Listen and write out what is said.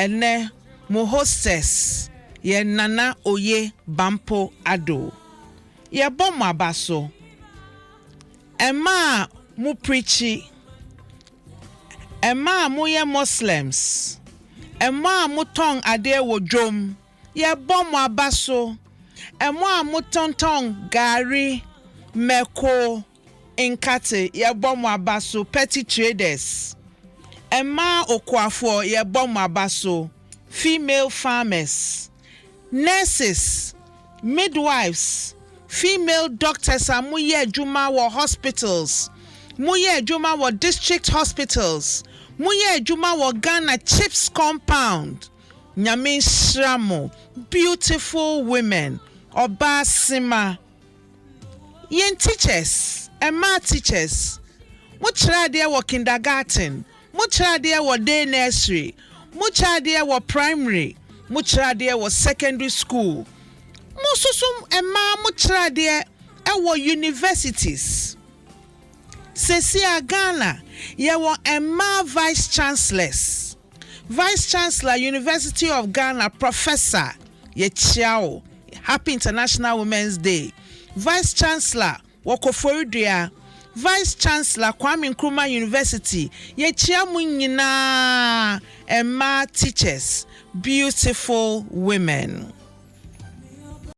ene mo hostess ye nana oye Bampoe Addo ye bom abaso ema mu preachi ema mu ye Muslims ema mu tong ade wo dwom ye bom abaso ema mu tong gari meko inkate ye bom abaso petty traders ema okwafo ye bom abaso female farmers nurses midwives female doctors amuye adwuma wo hospitals muye adwuma wo district hospitals muye adwuma wo Ghana Chips compound nyame shramo beautiful women oba sima yen teachers ema teachers muchira de wo kindergarten muchira de wo day nursery muchira de wo primary muchira de wo secondary school mususum ema muchira de wo universities Sesia Ghana ye wo ema vice chancellors University of Ghana professor ye chiao happy International Women's Day vice chancellor Wokoforidua vice chancellor Kwame Nkrumah University ye chia mu nyina ema teachers beautiful women